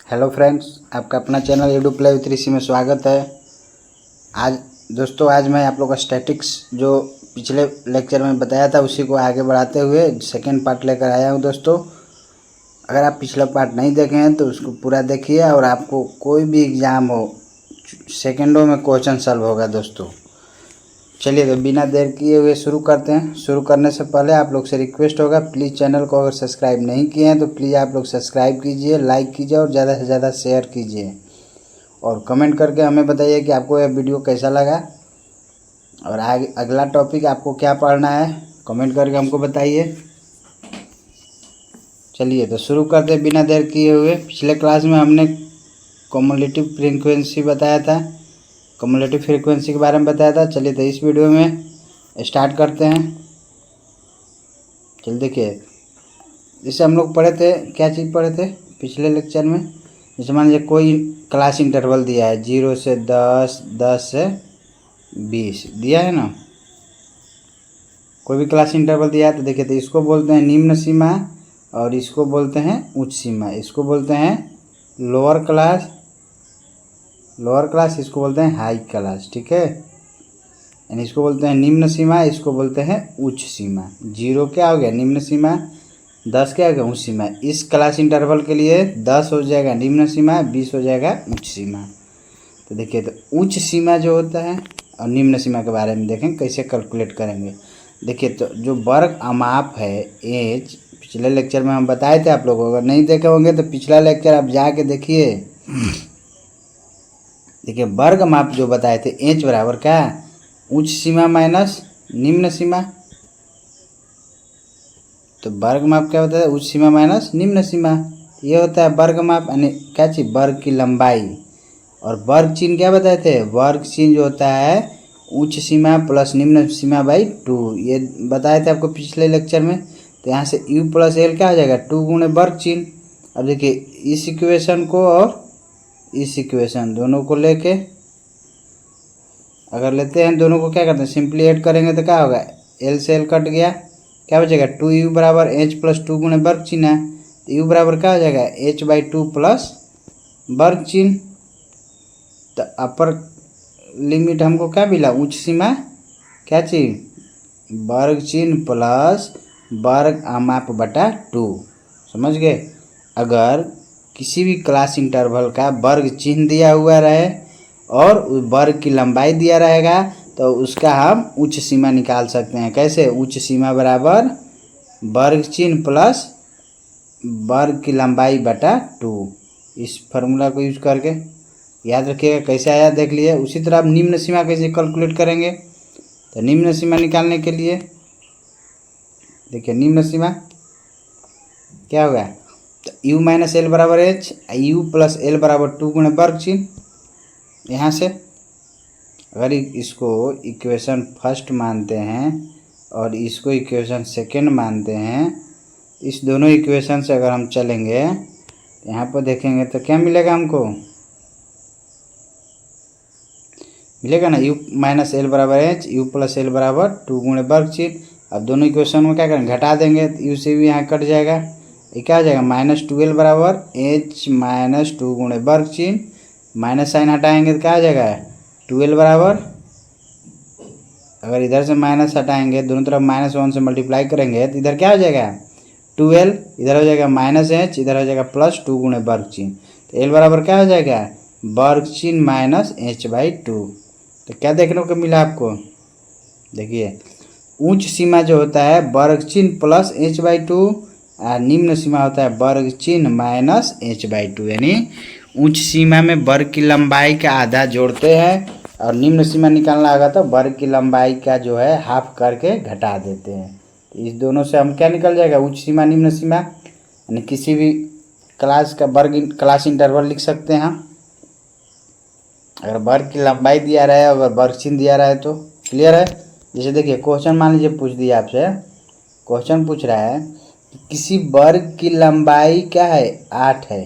Hello friends, आपका अपना channel YouTube play with ऋषि में स्वागत है। आज मैं आप लोग का स्टैटिक्स जो पिछले लेक्चर में बताया था उसी को आगे बढ़ाते हुए सेकेंड पार्ट लेकर आया हूँ। दोस्तों, अगर आप पिछला पार्ट नहीं देखे हैं तो उसको पूरा देखिए और आपको कोई भी एग्ज़ाम हो सेकेंडों में क्वेश्चन सॉल्व होगा। दोस्तों चलिए, तो बिना देर किए हुए शुरू करते हैं। शुरू करने से पहले आप लोग से रिक्वेस्ट होगा, प्लीज़ चैनल को अगर सब्सक्राइब नहीं किए हैं तो प्लीज़ आप लोग सब्सक्राइब कीजिए, लाइक कीजिए और ज़्यादा से ज़्यादा शेयर कीजिए और कमेंट करके हमें बताइए कि आपको यह वीडियो कैसा लगा और आगे अगला टॉपिक आपको क्या पढ़ना है, कमेंट करके हमको बताइए। चलिए, तो शुरू करते हैं बिना देर किए हुए। पिछले क्लास में हमने कम्युलेटिव फ्रीक्वेंसी बताया था, कम्युलेटिव फ्रीक्वेंसी के बारे में बताया था। चलिए, तो इस वीडियो में स्टार्ट करते हैं। चलिए देखिए, जैसे हम लोग पढ़े थे, क्या चीज़ पढ़े थे पिछले लेक्चर में। जैसे मान लीजिए कोई क्लास इंटरवल दिया है 0 से 10, 10 से 20 दिया है ना। कोई भी क्लास इंटरवल दिया है तो देखिए, तो इसको बोलते हैं निम्न सीमा और इसको बोलते हैं उच्च सीमा। इसको बोलते हैं लोअर क्लास, इसको बोलते हैं हाई क्लास। ठीक है, यानी इसको बोलते हैं निम्न सीमा, इसको बोलते हैं उच्च सीमा। 0 क्या हो गया निम्न सीमा, 10 क्या हो गया उच्च सीमा। इस क्लास इंटरवल के लिए 10 हो जाएगा निम्न सीमा, 20 हो जाएगा उच्च सीमा। तो देखिए, तो उच्च सीमा जो होता है और निम्न सीमा के बारे में देखें कैसे कैलकुलेट करेंगे। देखिए, तो जो वर्ग अमाप है एच, पिछले लेक्चर में हम बताए थे। आप लोग अगर नहीं देखे होंगे तो पिछला लेक्चर आप जाके देखिए। देखिए, वर्ग माप जो बताए थे एच बराबर क्या, उच्च सीमा माइनस निम्न सीमा। तो वर्ग माप क्या होता है, उच्च सीमा माइनस निम्न सीमा। ये होता है वर्ग माप, यानी क्या चीज़, वर्ग की लंबाई। और वर्ग चिन्ह क्या बताए थे, वर्ग चिन्ह जो होता है उच्च सीमा प्लस निम्न सीमा बाई 2, ये बताए थे आपको पिछले लेक्चर में। तो यहाँ से u प्लस एल क्या हो जाएगा, 2 गुणे वर्ग चिन्ह। अब देखिए, इस इक्वेशन को और इस इक्वेशन दोनों को लेके अगर लेते हैं, दोनों को क्या करते हैं, सिंपली ऐड करेंगे तो क्या होगा, एल से एल कट गया, क्या बचेगा 2u बराबर एच प्लस 2 गुणे वर्ग चिन्ह है। तो u बराबर क्या हो जाएगा h/2 प्लस वर्ग चिन्ह। तो अपर लिमिट हमको क्या मिला, उच्च सीमा क्या चीज, वर्ग चिन्ह प्लस वर्ग अमाप बटा 2। समझ गए। अगर किसी भी क्लास इंटरवल का वर्ग चिन्ह दिया हुआ रहे और वर्ग की लंबाई दिया रहेगा तो उसका हम उच्च सीमा निकाल सकते हैं। कैसे, उच्च सीमा बराबर वर्ग चिन्ह प्लस वर्ग की लंबाई बटा 2। इस फार्मूला को यूज करके याद रखिएगा। कैसे आया देख लिए। उसी तरह आप निम्न सीमा कैसे कैलकुलेट करेंगे, तो निम्न सीमा निकालने के लिए देखिए, निम्न सीमा क्या होगा, तो u माइनस एल बराबर एच, u प्लस एल बराबर 2 गुणे वर्ग चिन्ह। यहाँ से अगर इसको इक्वेशन फर्स्ट मानते हैं और इसको इक्वेशन सेकंड मानते हैं, इस दोनों इक्वेशन से अगर हम चलेंगे तो यहाँ पर देखेंगे तो क्या मिलेगा हमको, मिलेगा ना u माइनस एल बराबर एच, u प्लस एल बराबर 2 गुणे वर्ग चिन्ह। अब दोनों इक्वेशन में क्या करेंगे, घटा देंगे, तो u से भी यहाँ कट जाएगा। ये क्या हो जाएगा, -12 बराबर h माइनस 2 गुणे वर्ग चिन्ह, माइनस साइन हटाएंगे तो क्या हो जाएगा 12 बराबर, अगर इधर से माइनस हटाएंगे दोनों तरफ -1 से मल्टीप्लाई करेंगे तो इधर क्या हो जाएगा 12, इधर हो जाएगा -h, इधर हो जाएगा +2 गुणे वर्ग चिन्ह। तो एल बराबर क्या हो जाएगा वर्ग चिन्ह माइनस h/2। तो क्या देखने को मिला आपको, देखिए उच्च सीमा जो होता है वर्ग चिन्ह प्लस h/2 और निम्न सीमा होता है वर्ग चिन्ह माइनस h/2। यानी उच्च सीमा में वर्ग की लंबाई का आधा जोड़ते हैं और निम्न सीमा निकालना होगा तो वर्ग की लंबाई का जो है हाफ करके घटा देते हैं। तो इस दोनों से हम क्या निकल जाएगा, उच्च सीमा निम्न सीमा। यानी किसी भी क्लास का वर्ग क्लास इंटरवल लिख सकते हैं हम। अगर वर्ग की लंबाई दिया रहा है, अगर वर्ग चिन्ह दिया रहा है तो क्लियर है। जैसे देखिए, क्वेश्चन मान लीजिए पूछ दिया आपसे, क्वेश्चन पूछ रहा है कि किसी वर्ग की लंबाई क्या है 8 है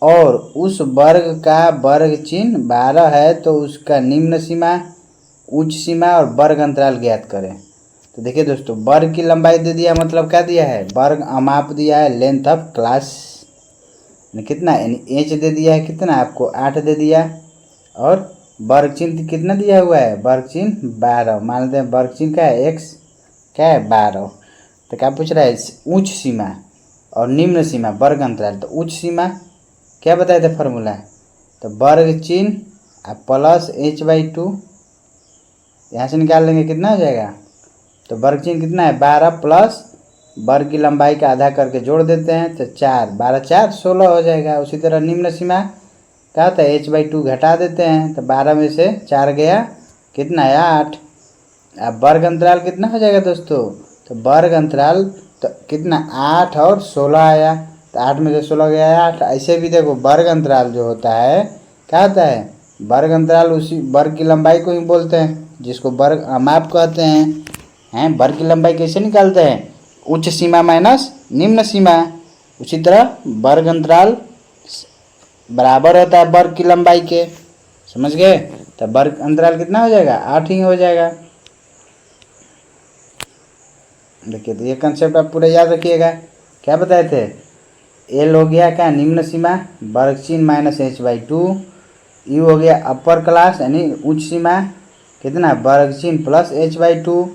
और उस वर्ग का वर्ग चिन्ह 12 है, तो उसका निम्न सीमा, उच्च सीमा और वर्ग अंतराल ज्ञात करें। तो देखिए दोस्तों, वर्ग की लंबाई दे दिया, मतलब क्या दिया है, वर्ग अमाप दिया है, लेंथ ऑफ क्लास। कितना एच दे दिया है, कितना आपको 8 दे दिया, और वर्ग चिन्ह कितना दिया हुआ है, वर्ग चिन्ह 12। मान लेते हैं वर्ग चिन्ह क्या है, x क्या है 12। तो क्या पूछ रहा है, उच्च सीमा और निम्न सीमा वर्ग अंतराल। तो उच्च सीमा क्या बताए थे फॉर्मूला, तो वर्ग चिन्ह प्लस h/2, यहाँ से निकाल लेंगे कितना हो जाएगा, तो वर्ग चिन्ह कितना है 12 प्लस वर्ग की लंबाई का आधा करके जोड़ देते हैं, तो 4 12 4 16 हो जाएगा। उसी तरह निम्न सीमा क्या होता है, h/2 घटा देते हैं, तो 12 में से 4 गया, कितना है 8। अब वर्ग अंतराल कितना हो जाएगा दोस्तों, तो वर्ग अंतराल तो कितना 8 और 16 आया, तो 8 में से 16 गया 8। ऐसे भी देखो वर्ग अंतराल जो होता है क्या होता है, वर्ग अंतराल उसी वर्ग की लंबाई को ही बोलते हैं, जिसको वर्ग माप कहते हैं। वर्ग की लंबाई कैसे निकालते हैं, उच्च सीमा माइनस निम्न सीमा। उसी तरह वर्ग अंतराल बराबर होता है वर्ग की लंबाई के, समझ गए। तो वर्ग अंतराल कितना हो जाएगा, 8 ही हो जाएगा। देखिए तो ये कंसेप्ट आप पूरा याद रखिएगा। क्या बताए थे, एल हो गया क्या निम्न सीमा वर्ग चिन्ह माइनस h/2, यू हो गया अपर क्लास यानी उच्च सीमा कितना वर्ग चिन्ह प्लस h/2,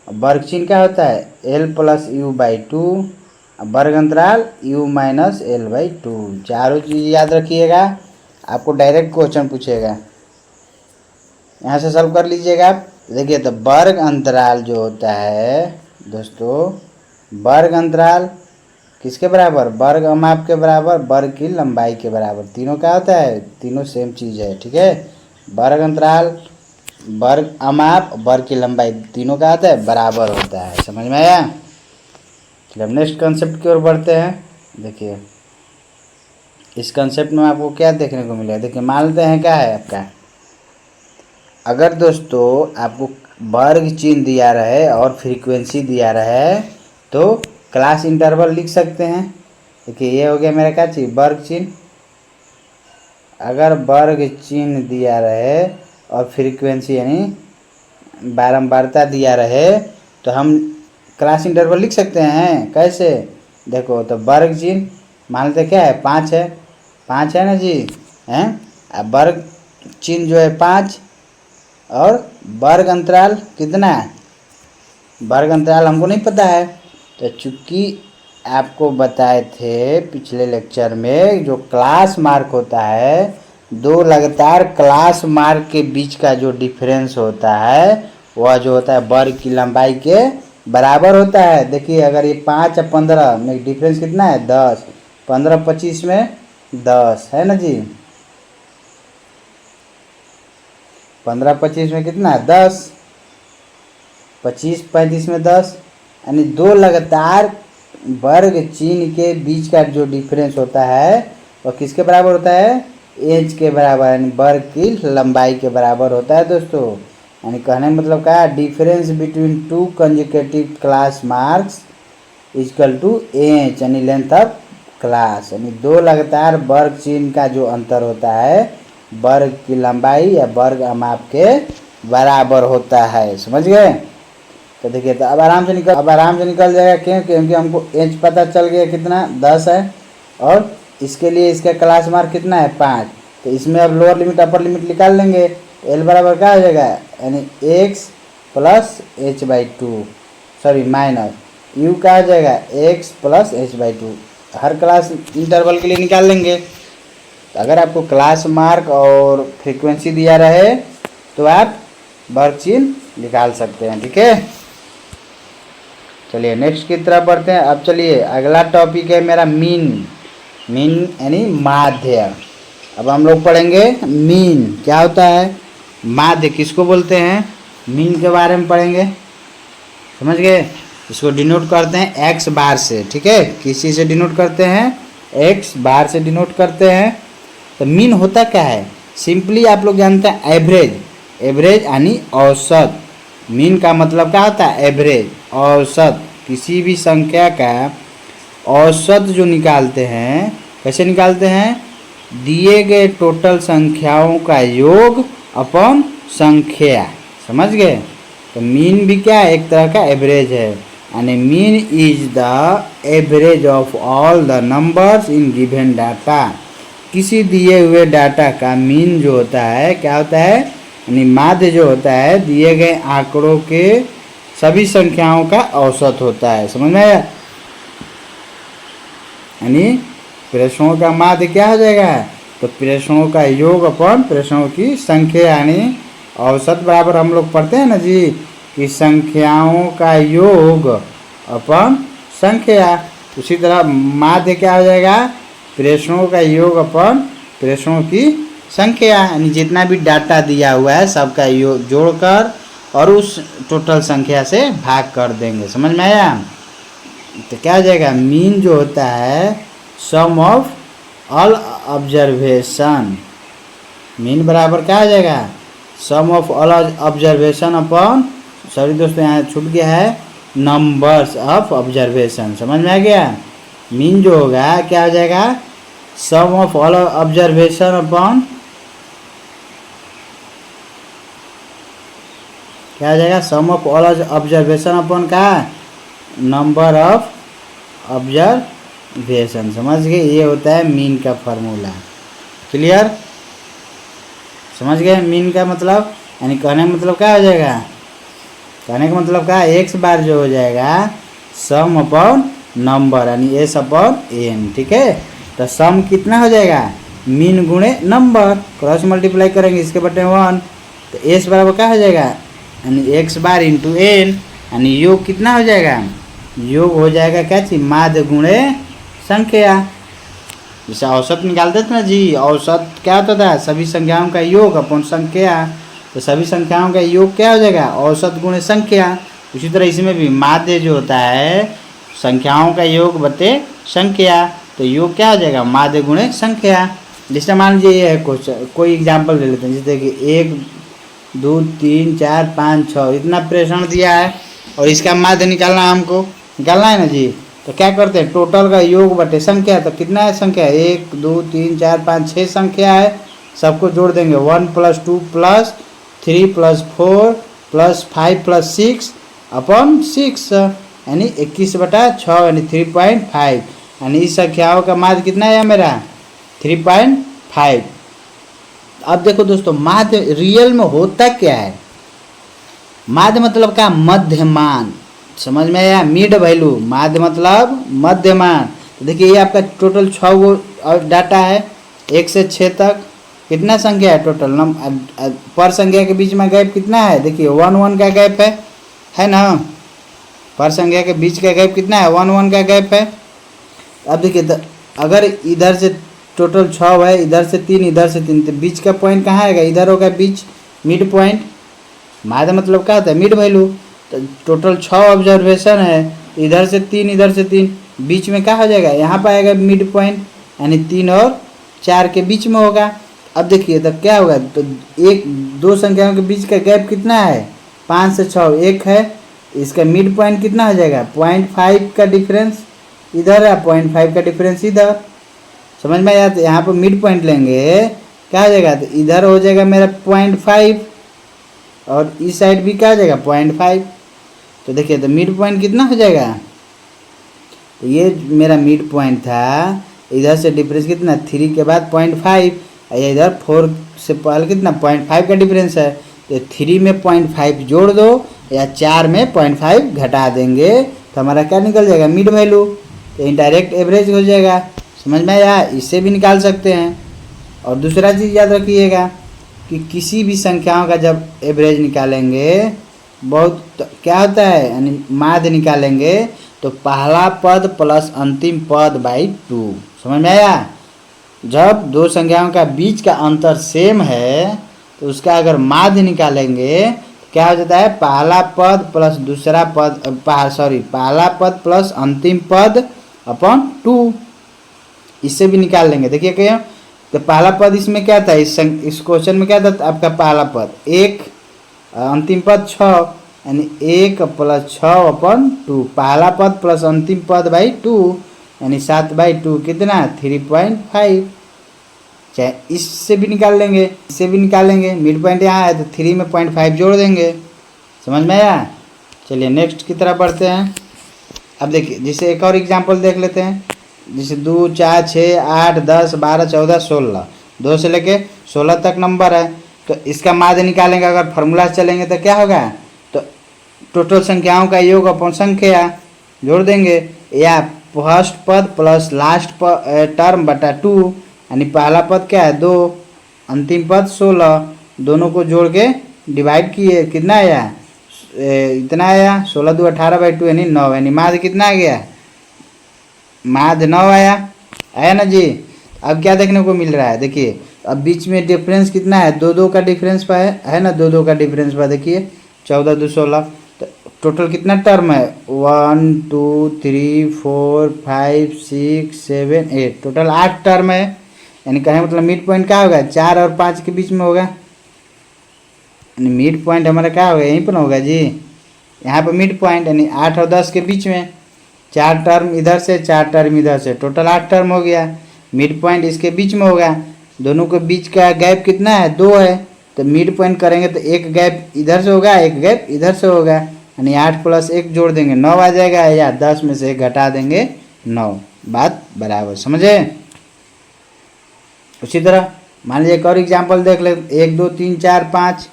वर्ग चिन्ह क्या होता है l प्लस u/2, वर्ग अंतराल u माइनस l/2। चारों चीज़ याद रखिएगा, आपको डायरेक्ट क्वेश्चन पूछेगा, यहाँ से सॉल्व कर लीजिएगा आप। देखिए तो वर्ग अंतराल जो होता है दोस्तों, वर्ग अंतराल किसके बराबर, वर्ग अमाप के बराबर, वर्ग की लंबाई के बराबर। तीनों क्या होता है, तीनों सेम चीज़ है, ठीक है। वर्ग अंतराल, वर्ग अमाप, वर्ग की लंबाई, तीनों क्या होता है, बराबर होता है। समझ में आया। चलिए अब नेक्स्ट कंसेप्ट की ओर बढ़ते हैं। देखिए इस कंसेप्ट में आपको क्या देखने को मिलेगा, देखिए मान लेते हैं क्या है आपका, अगर दोस्तों आपको वर्ग चिन्ह दिया रहे और फ्रीक्वेंसी दिया रहे तो क्लास इंटरवल लिख सकते हैं। देखिए ये हो गया मेरा क्या चीज़, वर्ग चिन्ह। अगर वर्ग चिन्ह दिया रहे और फ्रीक्वेंसी यानी बारंबारता दिया रहे तो हम क्लास इंटरवल लिख सकते हैं। कैसे, देखो तो वर्ग चिन्ह मान लेते क्या है 5 है, 5 है ना जी, हैं। अब वर्ग चिन्ह जो है 5 और वर्ग अंतराल कितना है, वर्ग अंतराल हमको नहीं पता है। तो चूंकि आपको बताए थे पिछले लेक्चर में जो क्लास मार्क होता है, दो लगातार क्लास मार्क के बीच का जो डिफरेंस होता है वह जो होता है वर्ग की लंबाई के बराबर होता है। देखिए अगर ये 5 और 15 में डिफरेंस कितना है 10, 15 25 में 10 है ना जी, 15 25 में कितना है 10, 25 35 में 10, यानी दो लगातार वर्ग चिन्ह के बीच का जो डिफरेंस होता है वह किसके बराबर होता है, एच के बराबर, यानी वर्ग की लंबाई के बराबर होता है दोस्तों। यानी कहने मतलब क्या है, difference between two consecutive class marks equal to h यानी लेंथ ऑफ क्लास, यानी दो लगातार वर्ग चिन्ह का जो अंतर होता है वर्ग की लंबाई या वर्ग अमाप के बराबर होता है। समझ गए। तो देखिए तो अब आराम से निकल जाएगा। क्यों, क्योंकि हमको एच पता चल गया कितना 10 है और इसके लिए इसका क्लास मार्क कितना है 5। तो इसमें अब लोअर लिमिट अपर लिमिट निकाल लेंगे। एल बराबर क्या हो जाएगा, यानी x plus h/2 sorry minus you क्या हो जाएगा x प्लस h/2। हर क्लास इंटरवल के लिए निकाल लेंगे। तो अगर आपको क्लास मार्क और फ्रीक्वेंसी दिया रहे तो आप वर्ग चिन्ह निकाल सकते हैं, ठीक है। चलिए नेक्स्ट की तरफ बढ़ते हैं। अब चलिए अगला टॉपिक है मेरा मीन यानी माध्य। अब हम लोग पढ़ेंगे मीन क्या होता है, माध्य किसको बोलते हैं, मीन के बारे में पढ़ेंगे। समझ गए। इसको डिनोट करते हैं x बार से, ठीक है। किसी से डिनोट करते हैं, x बार से डिनोट करते हैं। तो मीन होता क्या है, सिंपली आप लोग जानते हैं एवरेज यानी औसत। मीन का मतलब क्या होता है, एवरेज औसत। किसी भी संख्या का औसत जो निकालते हैं, कैसे निकालते हैं, दिए गए टोटल संख्याओं का योग अपन संख्या। समझ गए। तो मीन भी क्या है, एक तरह का एवरेज है। यानी mean is the average of all the numbers in given data. किसी दिए हुए डाटा का मीन जो होता है क्या होता है, यानी माध्य जो होता है दिए गए आंकड़ों के सभी संख्याओं का औसत होता है। समझ में आया? यानी प्रेषणों का माध्य क्या हो जाएगा, तो प्रेषणों का योग अपन प्रेषणों की संख्या, यानी औसत बराबर हम लोग पढ़ते हैं ना जी कि संख्याओं का योग अपन संख्या। उसी तरह माध्य क्या हो जाएगा, प्रेषणों का योग अपन प्रेषणों की संख्या, यानी जितना भी डाटा दिया हुआ है सबका योग जोड़कर और उस टोटल संख्या से भाग कर देंगे। समझ में आया? तो क्या हो जाएगा, मीन जो होता है sum of all observation. Mean बराबर क्या हो जाएगा, sum of all observation upon, sorry दोस्तों यहाँ छूट गया है, नंबर्स ऑफ ऑब्जर्वेशन। समझ में आ गया? मीन जो होगा क्या हो जाएगा, sum of all observation upon क्या हो जाएगा, sum of all observation upon का नंबर ऑफ ऑब्जर्वेशन। समझ गए? ये होता है मीन का फार्मूला। क्लियर? समझ गए मीन का मतलब? यानी कहने का मतलब क्या हो जाएगा, कहने का मतलब क्या, एक्स बार जो हो जाएगा सम अपॉन नंबर यानी एस अपॉन एन। ठीक है, तो सम कितना हो जाएगा, मीन गुणे नंबर, क्रॉस मल्टीप्लाई करेंगे इसके बटे 1, तो एस बराबर क्या हो जाएगा, यानी एक्स बार इंटू एन, यानी योग कितना हो जाएगा, योग हो जाएगा क्या चीज, माध्य गुणे संख्या। जैसे औसत निकालते थे ना जी, औसत क्या होता था, सभी संख्याओं का योग अपन संख्या, तो सभी संख्याओं का योग क्या हो जाएगा, औसत गुणे संख्या। उसी तरह इसमें भी माध्य जो होता है संख्याओं का योग बटे संख्या, तो योग क्या हो जाएगा, माध्य गुणे संख्या। जैसे मान लीजिए ये है क्वेश्चन, कोई एग्जाम्पल ले लेते हैं, जैसे कि 1 2 3 4 5 6 इतना प्रेषण दिया है और इसका माध्य निकालना है, हमको निकालना है ना जी। तो क्या करते हैं, टोटल का योग बटे संख्या, तो कितना है संख्या, 1 2 3 4 5 6 संख्या है, सबको जोड़ देंगे, 1 + 2 + 3 + 4 + 5 + 6 अपॉन 6, यानी 21/6 यानी 3.5, यानी इस संख्याओं का माध्य कितना है मेरा 3.5। अब देखो दोस्तों, माध्य रियल में होता क्या है, माध्य मतलब क्या, मध्यमान। समझ में आया, मिड वैल्यू, माध्य मतलब मध्यमान। तो देखिए ये आपका टोटल 6 गो डाटा है, 1 से 6 तक कितना संख्या है टोटल, पर संख्या के बीच में गैप कितना है, देखिए 1 1 का गैप है ना, पर संख्या के बीच का गैप कितना है, 1 1 का गैप है। अब देखिए अगर इधर से टोटल 6 है, इधर से 3 इधर से 3, तो बीच का पॉइंट कहाँ आएगा, इधर होगा बीच, मिड पॉइंट। माध्य मतलब क्या होता है, मिड वैल्यू। तो टोटल 6 ऑब्जर्वेशन है, इधर से 3 इधर से 3, बीच में क्या हो जाएगा, यहाँ पर आएगा मिड पॉइंट, यानी 3 और 4 के बीच में होगा। अब देखिए तो क्या होगा, तो एक दो संख्याओं के बीच का गैप कितना है, 5 से 6 1 है, इसका मिड पॉइंट कितना हो जाएगा, 0.5 का डिफरेंस इधर है, 0.5 का डिफरेंस इधर। समझ में आया? तो यहाँ पर मिड पॉइंट लेंगे, क्या हो जाएगा, तो इधर हो जाएगा मेरा 0.5 और इस साइड भी क्या हो जाएगा 0.5। तो देखिए तो मिड पॉइंट कितना हो जाएगा, तो ये मेरा मिड पॉइंट था, इधर से डिफरेंस कितना 3 के बाद 0.5, इधर 4 से पहले कितना 0.5 का डिफरेंस है, तो 3 में 0.5 जोड़ दो या 4 में 0.5 घटा देंगे, तो हमारा क्या निकल जाएगा, मिड वैल्यू, तो इनडायरेक्ट एवरेज हो जाएगा। समझ में आया? इससे भी निकाल सकते हैं। और दूसरा चीज़ याद रखिएगा कि किसी भी संख्याओं का जब एवरेज निकालेंगे, बहुत तो क्या होता है, यानी माध्य निकालेंगे, तो पहला पद प्लस अंतिम पद बाई 2। समझ में आया? जब दो संख्याओं का बीच का अंतर सेम है तो उसका अगर माध्य निकालेंगे तो क्या हो जाता है, पहला पद प्लस दूसरा पद, पहला पद प्लस अंतिम पद अपॉन 2, इससे भी निकाल लेंगे। देखिए क्या, तो पहला पद इसमें क्या था, इस क्वेश्चन में क्या था, आपका पहला पद 1, अंतिम पद 6, यानी 1 + 6 अपॉन 2, पहला पद प्लस अंतिम पद बाई 2, यानी 7/2 कितना 3.5। चाहे इससे भी निकाल लेंगे, इससे भी निकाल लेंगे, मिड पॉइंट यहाँ है तो 3 में 0.5 जोड़ देंगे। समझ में आया? चलिए नेक्स्ट की तरफ बढ़ते हैं। अब देखिए जैसे एक और एग्जांपल देख लेते हैं, जैसे 2 4 6 8 10 12 14 16, 2 से लेके 16 तक नंबर है। तो इसका माध्य निकालेंगे, अगर फार्मूला से चलेंगे तो क्या होगा, तो टोटल संख्याओं का योग अपॉन संख्या जोड़ देंगे, या फर्स्ट पद प्लस लास्ट टर्म बटा 2, यानी पहला पद क्या है 2, अंतिम पद 16, दोनों को जोड़ के डिवाइड किए, कितना आया, इतना आया 16 2 18/2 यानी 9, यानी माध्य कितना आ गया, माध्य 9 आया ना जी। अब क्या देखने को मिल रहा है, देखिए अब बीच में डिफरेंस कितना है, 2 2 का डिफरेंस पा है ना, 2 2 का डिफरेंस पा, देखिए 14 2 16, तो टोटल कितना टर्म है 1 2 3 4 5 6 7 8, टोटल 8 टर्म है। यानी कहें मतलब मिड पॉइंट क्या होगा, 4 और 5 के बीच में होगा, यानी मिड पॉइंट हमारा क्या होगा, यहीं पर होगा जी, यहाँ पर मिड पॉइंट, यानी 8 और 10 के बीच में, 4 टर्म इधर से 4 टर्म इधर से, टोटल 8 टर्म हो गया। मिड पॉइंट इसके बीच में होगा, दोनों के बीच का गैप कितना है 2 है, तो मिड पॉइंट करेंगे तो एक गैप इधर से होगा एक गैप इधर से होगा, यानी 8 + 1 जोड़ देंगे 9 आ जाएगा, या 10 में से 1 घटा देंगे 9, बात बराबर, समझे। उसी तरह मान लीजिए एक और एग्जाम्पल देख ले, 1 2 3 4 5,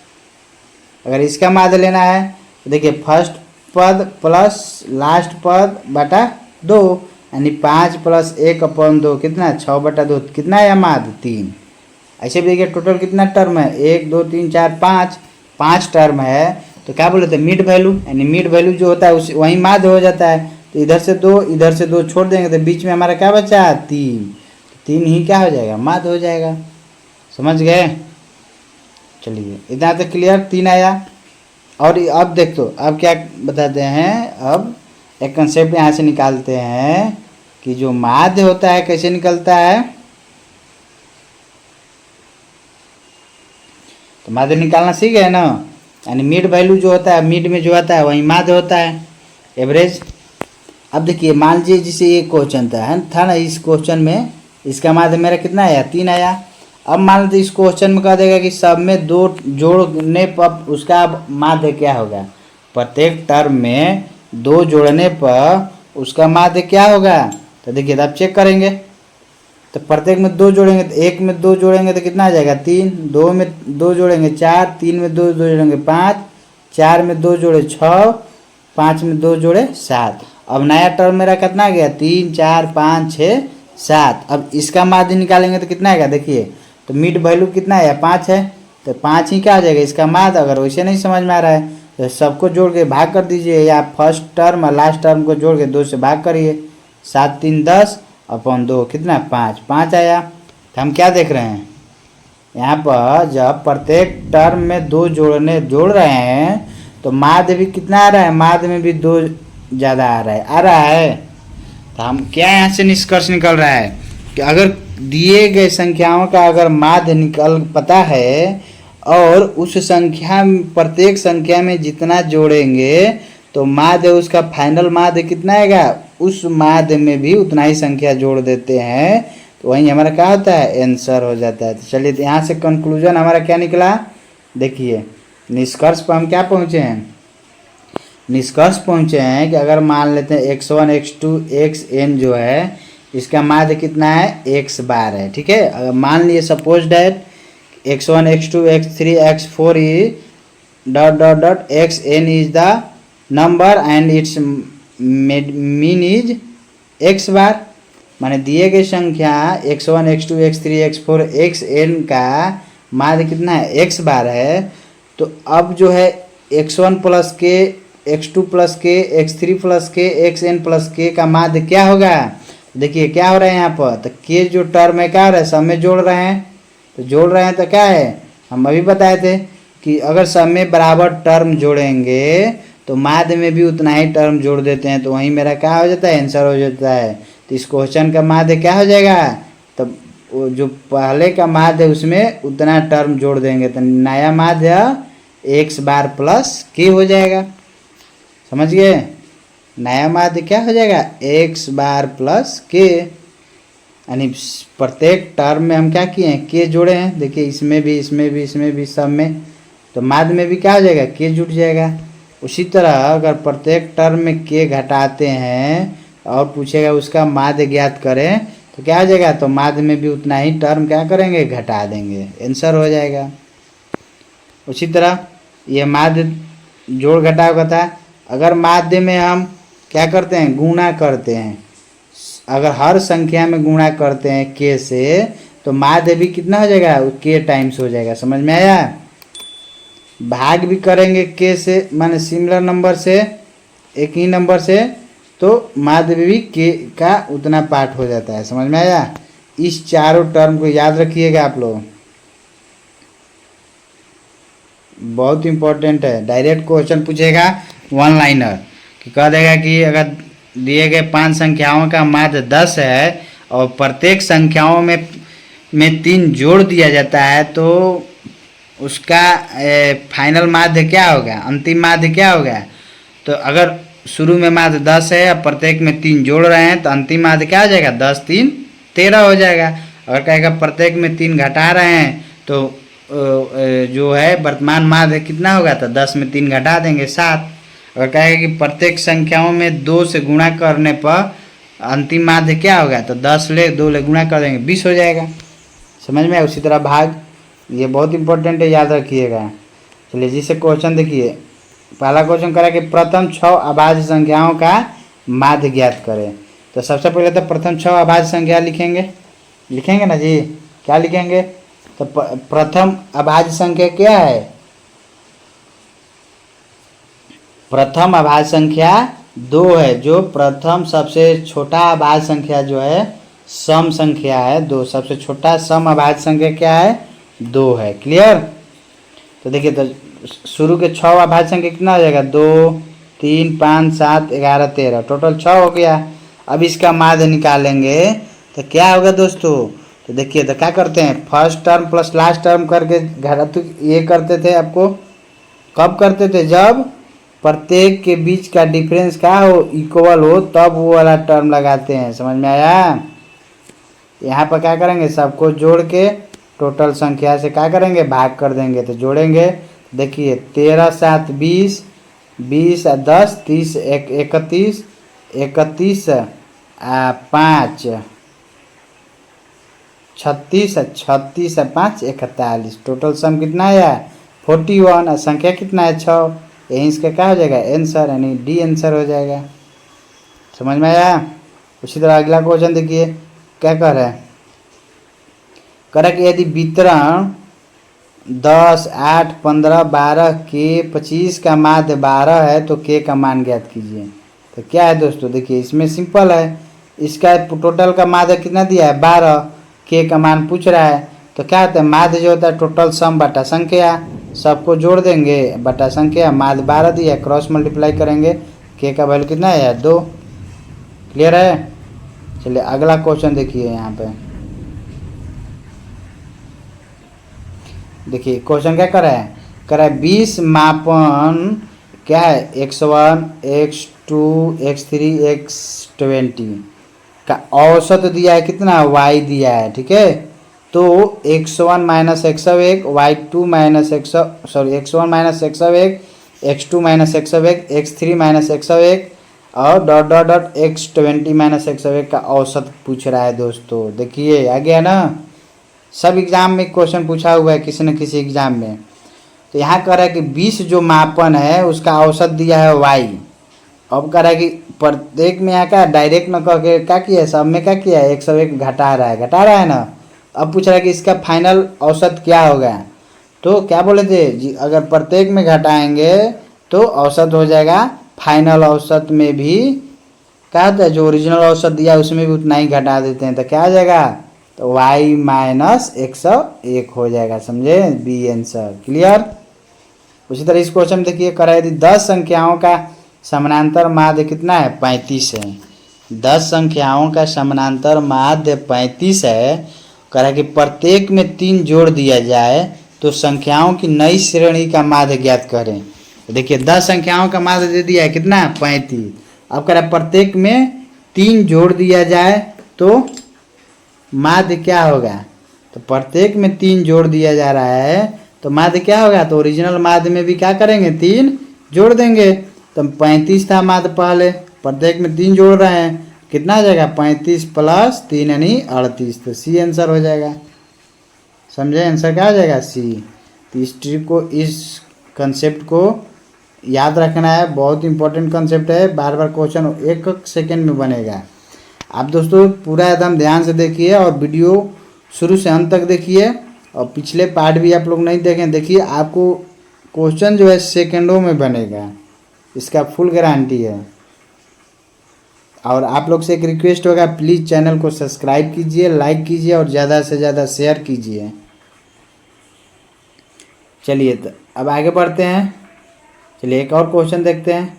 अगर इसका माध्य लेना है तो देखिए फर्स्ट पद प्लस लास्ट पद बटा 2, यानी 5 + 1/2 कितना 6/2, कितना है माध्य 3। ऐसे भी देखिए टोटल कितना टर्म है 1 2 3 4 5, 5 टर्म है, तो क्या बोले थे मिड वैल्यू, यानी मिड वैल्यू जो होता है उस वहीं माध्य हो जाता है, तो इधर से 2 छोड़ देंगे तो बीच में हमारा क्या बचा 3, 3 ही क्या हो जाएगा माध्य हो जाएगा, समझ गए। चलिए इतना तो क्लियर, 3 आया। और अब देख तो अब क्या बताते हैं, अब एक कंसेप्ट यहाँ से निकालते हैं कि जो माध्य होता है कैसे निकलता है, तो माध्य निकालना सीख गए ना, यानी मिड वैल्यू जो होता है मिड में जो आता है वही माध्य होता है, एवरेज। अब देखिए मान लीजिए जैसे ये क्वेश्चन था ना, इस क्वेश्चन में इसका माध्य मेरा कितना आया 3 आया। अब मान लीजिए इस क्वेश्चन में कह देगा कि सब में 2 जोड़ने पर उसका माध्य क्या होगा, प्रत्येक टर्म में 2 जोड़ने पर उसका माध्य क्या होगा, तो देखिए अब चेक करेंगे, तो प्रत्येक में 2 जोड़ेंगे तो एक में 2 जोड़ेंगे तो कितना आ जाएगा 3, 2 में 2 जोड़ेंगे 4, 3 में 2 जोड़ेंगे 5, 4 में 2 जोड़े 6, 5 में 2 जोड़े 7। अब नया टर्म मेरा कितना आ गया 3 4 5 6 7। अब इसका माध्य निकालेंगे तो कितना आएगा, देखिए तो मिड वैल्यू कितना है 5 है, तो 5 ही क्या आ जाएगा इसका माध्य। अगर वैसे नहीं समझ में आ रहा है तो सबको जोड़ के भाग कर दीजिए, या फर्स्ट टर्म और लास्ट टर्म को जोड़ के 2 से भाग करिए, 7 3 10/2 कितना 5, 5 आया। तो हम क्या देख रहे हैं यहाँ पर, जब प्रत्येक टर्म में 2 जोड़ रहे हैं तो माध्य भी कितना आ रहा है, माध्य में भी 2 ज़्यादा आ रहा है। तो हम क्या यहाँ से निष्कर्ष निकल रहा है कि अगर दिए गए संख्याओं का अगर माध्य निकल पता है और उस संख्या प्रत्येक संख्या में जितना जोड़ेंगे तो माध्य उसका फाइनल माध्य कितना आएगा, उस माध्य में भी उतना ही संख्या जोड़ देते हैं, तो वहीं हमारा क्या होता है आंसर हो जाता है। तो चलिए तो यहाँ से कंक्लूजन हमारा क्या निकला, देखिए निष्कर्ष पर हम क्या पहुँचे हैं, निष्कर्ष पहुँचे हैं कि अगर मान लेते हैं x1 x2 xn जो है इसका माध्य कितना है x बार है, ठीक है। अगर मान लिए suppose that x1 x2 x3 x4 dot xn is the number and it's mean is x बार, माने दिए गए संख्या x1 x2 x3 x4 xn का माध्य कितना है x बार है। तो अब जो है x1 + k x2 + k x3 + k xn + k का माध्य क्या होगा, देखिए क्या हो रहा है यहाँ पर, तो k जो टर्म है क्या हो रहा है सब में जोड़ रहे हैं, तो जोड़ रहे हैं तो क्या है हम अभी बताए थे कि अगर सब में बराबर टर्म जोड़ेंगे तो माध्य में भी उतना ही टर्म जोड़ देते हैं, तो वहीं मेरा क्या हो जाता है आंसर हो जाता है। तो इस क्वेश्चन का माध्य क्या हो जाएगा, तब वो जो पहले का माध्य उसमें उतना टर्म जोड़ देंगे तो नया माध्य x बार प्लस k हो जाएगा, समझ गए। नया माध्य क्या हो जाएगा x बार प्लस k, यानी प्रत्येक टर्म में हम क्या किए हैं k जोड़े हैं, देखिए इसमें भी इसमें भी इसमें भी सब में, तो माध्य में भी क्या हो जाएगा k जुट जाएगा। उसी तरह अगर प्रत्येक टर्म में के घटाते हैं और पूछेगा उसका माध्य ज्ञात करें तो क्या हो जाएगा, तो माध्य में भी उतना ही टर्म क्या करेंगे, घटा देंगे, आंसर हो जाएगा। उसी तरह ये माध्य जोड़ घटाव का था। अगर माध्य में हम क्या करते हैं, गुणा करते हैं, अगर हर संख्या में गुणा करते हैं के से तो माध्य भी कितना हो जाएगा, के टाइम्स हो जाएगा। समझ में आया। भाग भी करेंगे के से, माने सिमिलर नंबर से, एक ही नंबर से, तो माध्य भी के का उतना पार्ट हो जाता है। समझ में आया। इस चारों टर्म को याद रखिएगा आप लोग, बहुत इंपॉर्टेंट है। डायरेक्ट क्वेश्चन पूछेगा वन लाइनर कि कह देगा कि अगर दिए गए 5 संख्याओं का माध्य 10 है और प्रत्येक संख्याओं में 3 जोड़ दिया जाता है तो उसका फाइनल माध्य क्या होगा, अंतिम माध्य क्या होगा। तो अगर शुरू में माध्य 10 है और प्रत्येक में 3 जोड़ रहे हैं तो अंतिम माध्य क्या हो जाएगा, 10 3 13 हो जाएगा। अगर कहेगा प्रत्येक में 3 घटा रहे हैं तो जो है वर्तमान माध्य कितना होगा, तो 10 में 3 घटा देंगे 7। अगर कहेगा कि प्रत्येक संख्याओं में 2 से गुणा करने पर अंतिम माध्य क्या होगा, तो 10 ले 2 ले गुणा कर देंगे 20 हो जाएगा। समझ में। उसी तरह भाग, ये बहुत इंपॉर्टेंट है, याद रखिएगा। चलिए जिससे क्वेश्चन देखिए, पहला क्वेश्चन करा कि प्रथम 6 अभाज्य संख्याओं का माध्य ज्ञात करें। तो सबसे पहले तो प्रथम 6 अभाज्य संख्या लिखेंगे ना जी। क्या लिखेंगे, तो प्रथम अभाज्य संख्या क्या है, प्रथम अभाज्य संख्या 2 है। जो प्रथम सबसे छोटा अभाज्य संख्या जो है सम संख्या है 2, सबसे छोटा सम अभाज्य संख्या क्या है, 2 है। क्लियर। तो देखिए, तो शुरू के 6 अभाज्य संख्या कितना हो जाएगा, 2 3 5 7 11 13, टोटल 6 हो गया। अब इसका माध्य निकालेंगे तो क्या होगा दोस्तों। तो देखिए, तो क्या करते हैं, first term plus last term करके घटाते ये करते थे। आपको कब करते थे, जब प्रत्येक के बीच का डिफरेंस क्या हो, इक्वल हो, तब वो वाला टर्म लगाते हैं। समझ में आया। यहाँ पर क्या करेंगे, सबको जोड़ के टोटल संख्या से क्या करेंगे, भाग कर देंगे। तो जोड़ेंगे, देखिए 13 7 20, 20 10 30 31, 31 5 36, 36 5 41, टोटल सम कितना है 41, संख्या कितना है 6। यही इसका क्या हो जाएगा, आंसर, यानी डी आंसर हो जाएगा। समझ में आया। उसी तरह अगला क्वेश्चन देखिए क्या कह रहा है, कह कि यदि वितरण 10 8 15 12 के 25 का माध्य 12 है तो के का मान ज्ञात कीजिए। तो क्या है दोस्तों, देखिए इसमें सिंपल है, इसका टोटल का माध्य कितना दिया है 12, के का मान पूछ रहा है। तो क्या होता है, माध्य जो होता है टोटल सम बटा संख्या, सबको जोड़ देंगे बटा संख्या, माध्य 12 दिया, क्रॉस मल्टीप्लाई करेंगे, के का वैल्यू कितना है 2। क्लियर है। चलिए अगला क्वेश्चन देखिए, यहाँ पे देखिए क्वेश्चन क्या कर रहा है 20 मापन क्या है, x1 x2 x3 x20 का औसत दिया है कितना, y दिया है। ठीक है, तो x1 minus x1 y2 minus x1 minus x1 x2 minus x1 x3 minus x1 और dot dot dot x20 minus x1 का औसत पूछ रहा है दोस्तों। देखिए आ गया ना, सब एग्जाम में क्वेश्चन पूछा हुआ है किसी न किसी एग्जाम में। तो यहाँ कह रहा है कि 20 जो मापन है उसका औसत दिया है y। अब कह रहा है कि प्रत्येक में यहाँ का डायरेक्ट न कह के क्या किया है, सब में क्या किया है 101 घटा रहा है ना। अब पूछ रहा है कि इसका फाइनल औसत क्या होगा। तो क्या बोले थे जी, अगर प्रत्येक में घटाएंगे तो औसत हो जाएगा, फाइनल औसत में भी क्या होता है, जो ओरिजिनल औसत दिया उसमें भी उतना ही घटा देते हैं। तो क्या आ जाएगा, तो y माइनस 101 हो जाएगा। समझे, बी आंसर। क्लियर। उसी तरह इस क्वेश्चन में देखिए करा यदि 10 संख्याओं का समानांतर माध्य कितना है 35 है, 10 संख्याओं का समानांतर माध्य 35 है, करा कि प्रत्येक में 3 जोड़ दिया जाए तो संख्याओं की नई श्रेणी का माध्य ज्ञात करें। तो देखिए 10 संख्याओं का माध्य दे दिया है कितना 35। अब करा प्रत्येक में 3 जोड़ दिया जाए तो माध्य क्या होगा, तो प्रत्येक में 3 जोड़ दिया जा रहा है तो माध्य क्या होगा, तो ओरिजिनल माध्य में भी क्या करेंगे 3 जोड़ देंगे। तो 35 था माध्य पहले, प्रत्येक में 3 जोड़ रहे हैं, कितना आ जाएगा 35 प्लस 3 यानी 38। तो सी आंसर हो जाएगा। समझे, आंसर क्या आ जाएगा सी। तो इस ट्रिक को, इस कंसेप्ट को याद रखना है, बहुत इंपॉर्टेंट कंसेप्ट है। बार बार क्वेश्चन 1 सेकेंड में बनेगा। आप दोस्तों पूरा एकदम ध्यान से देखिए और वीडियो शुरू से अंत तक देखिए, और पिछले पार्ट भी आप लोग नहीं देखें देखिए, आपको क्वेश्चन जो है सेकंडों में बनेगा, इसका फुल गारंटी है। और आप लोग से एक रिक्वेस्ट होगा, प्लीज़ चैनल को सब्सक्राइब कीजिए, लाइक कीजिए और ज़्यादा से ज़्यादा शेयर कीजिए। चलिए तो अब आगे बढ़ते हैं। चलिए एक और क्वेश्चन देखते हैं।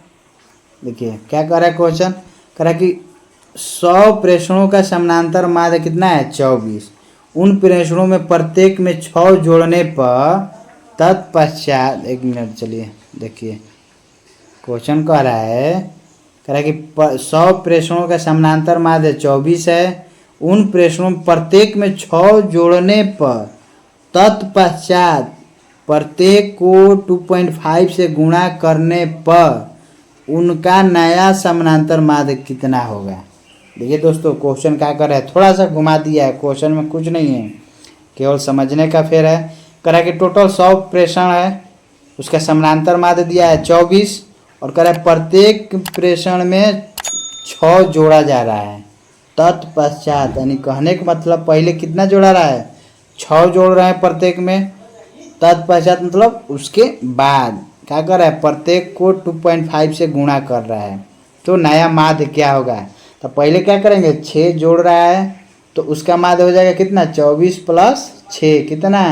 देखिए क्या कर रहा है क्वेश्चन, कह रहा है कि 100 प्रेषणों का समानांतर माध्य कितना है 24। उन प्रेषणों में प्रत्येक में 6 जोड़ने पर तत्पश्चात, एक मिनट चलिए देखिए क्वेश्चन कह रहा है कि 100 प्रेषणों का समानांतर माध्य 24 है। उन प्रेषणों में प्रत्येक में 6 जोड़ने पर तत्पश्चात प्रत्येक को 2.5 से गुणा करने पर उनका नया समानांतर माध्य कितना होगा। देखिए दोस्तों क्वेश्चन क्या कर रहा है, थोड़ा सा घुमा दिया है, क्वेश्चन में कुछ नहीं है, केवल समझने का फेर है। कह रहा है कि टोटल 100 प्रेषण है, उसका समानांतर माध्य दिया है 24, और कह रहा है प्रत्येक प्रेषण में 6 जोड़ा जा रहा है। तत्पश्चात यानी कहने का मतलब पहले कितना जोड़ा रहा है 6 जोड़ रहे हैं प्रत्येक में, तत्पश्चात मतलब उसके बाद क्या कर रहा है प्रत्येक को 2.5 से गुणा कर रहा है, तो नया माध्य क्या होगा। तो पहले क्या करेंगे 6 जोड़ रहा है, तो उसका माध्य हो जाएगा कितना 24 प्लस 6 कितना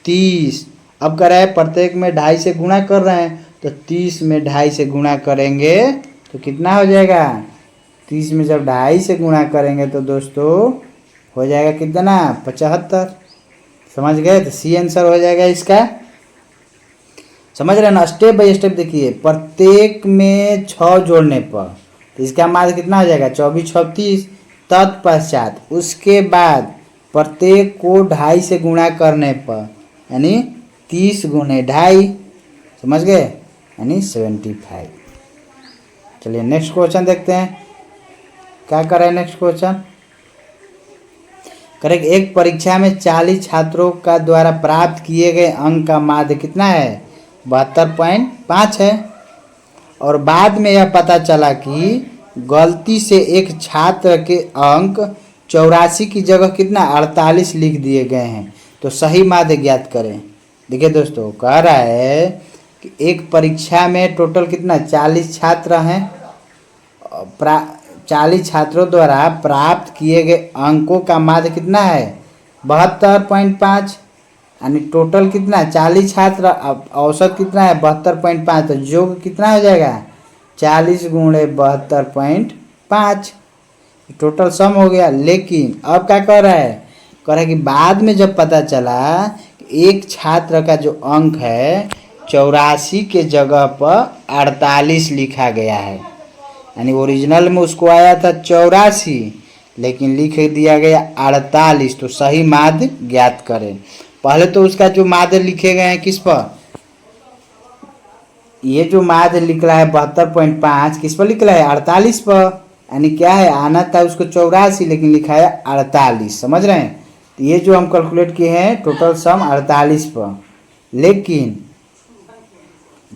30। अब कर रहा है प्रत्येक में 2.5 से गुणा कर रहे हैं, तो 30 में 2.5 से गुणा करेंगे तो कितना हो जाएगा 30 में जब 2.5 से गुणा करेंगे तो दोस्तों हो जाएगा कितना 75। समझ गए, तो सी आंसर हो जाएगा इसका। समझ रहे हैं ना, स्टेप बाय स्टेप देखिए। प्रत्येक में 6 जोड़ने पर तो इसका माध्य कितना हो जाएगा 24 36। तत्पश्चात उसके बाद प्रत्येक को 2.5 से गुणा करने पर यानी 30 गुणे 2.5, समझ गए, यानी 75। चलिए नेक्स्ट क्वेश्चन देखते हैं क्या कर रहे हैं। नेक्स्ट क्वेश्चन करेक्ट, एक परीक्षा में 40 छात्रों का द्वारा प्राप्त किए गए अंक का माध्य कितना है 72.5 है, और बाद में यह पता चला कि गलती से एक छात्र के अंक 84 की जगह कितना 48 लिख दिए गए हैं, तो सही माध्य ज्ञात करें। देखिए दोस्तों कह रहा है कि एक परीक्षा में टोटल कितना 40 छात्र हैं, 40 छात्रों द्वारा प्राप्त किए गए अंकों का माध्य कितना है 72.5, यानी टोटल कितना 40 छात्र, औसत कितना है 72.5, तो योग कितना हो जाएगा 40 गुणे 72.5, टोटल सम हो गया। लेकिन अब क्या कह रहा है, कह रहा है कि बाद में जब पता चला कि एक छात्र का जो अंक है 84 के जगह पर 48 लिखा गया है, यानी ओरिजिनल में उसको आया था 84 लेकिन लिख दिया गया 48, तो सही माध्य ज्ञात करें। पहले तो उसका जो माध्य लिखे गए हैं किस पर, ये जो माध्य लिख रहा है 72.5 किस पर लिख रहा है 48 पर, यानी क्या है आना था उसको 84 लेकिन लिखा है 48। समझ रहे हैं, तो ये जो हम कैलकुलेट किए हैं टोटल सम 48 पर, लेकिन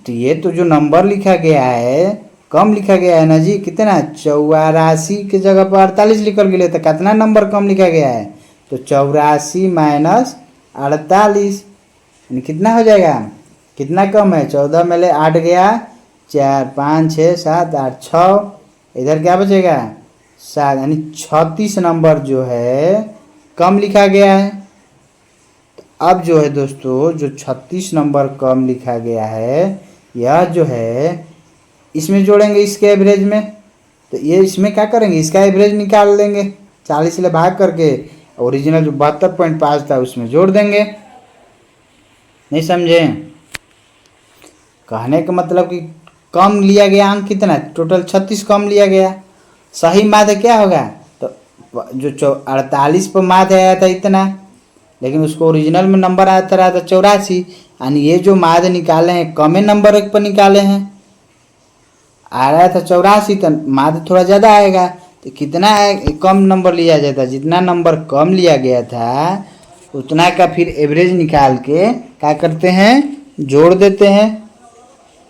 तो ये तो जो नंबर लिखा गया है कम लिखा गया है ना जी, कितना 84 की जगह पर 48 लिखल गया, तो कितना नंबर कम लिखा गया है, तो 84 माइनस 48 यानी कितना हो जाएगा, कितना कम है 14 में ले 8 गया 4 5 6 7 8 6, इधर क्या बचेगा 7, यानी 36 नंबर जो है कम लिखा गया है। तो अब जो है दोस्तों जो 36 नंबर कम लिखा गया है यह जो है इसमें जोड़ेंगे इसके एवरेज में, तो ये इसमें क्या करेंगे इसका एवरेज निकाल लेंगे 40 से भाग करके, ओरिजिनल जो 72.5 था उसमें जोड़ देंगे। नहीं समझे, कहने का मतलब कि कम लिया गया अंक कितना टोटल 36 कम लिया गया, सही माध्य क्या होगा, तो जो 48 पर माध्य आया था इतना, लेकिन उसको ओरिजिनल में नंबर आया था 84, यानी ये जो माध्य निकाले हैं कमे नंबर एक पर निकाले हैं, आ रहा था 84 तो माध्य थोड़ा ज़्यादा आएगा, तो कितना है कम नंबर लिया जाता है, जितना नंबर कम लिया गया था उतना का फिर एवरेज निकाल के क्या करते हैं, जोड़ देते हैं,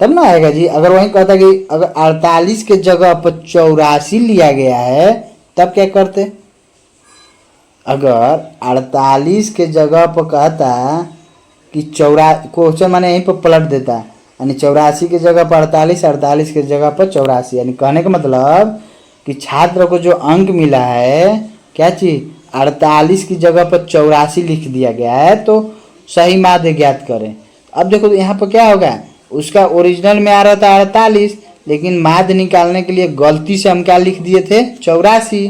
तब ना आएगा जी। अगर वही कहता कि अगर 48 के जगह पर 84 लिया गया है तब क्या करते, अगर 48 के जगह पर कहता कि क्वेश्चन मैंने यहीं पर पलट देता, यानी 84 की जगह पर 48, 48 की जगह पर 84, यानी कहने का मतलब कि छात्र को जो अंक मिला है क्या चीज़, 48 की जगह पर 84 लिख दिया गया है, तो सही माध्य ज्ञात करें। अब देखो तो यहाँ पर क्या होगा, उसका ओरिजिनल में आ रहा था 48, लेकिन माध्य निकालने के लिए गलती से हम क्या लिख दिए थे 84,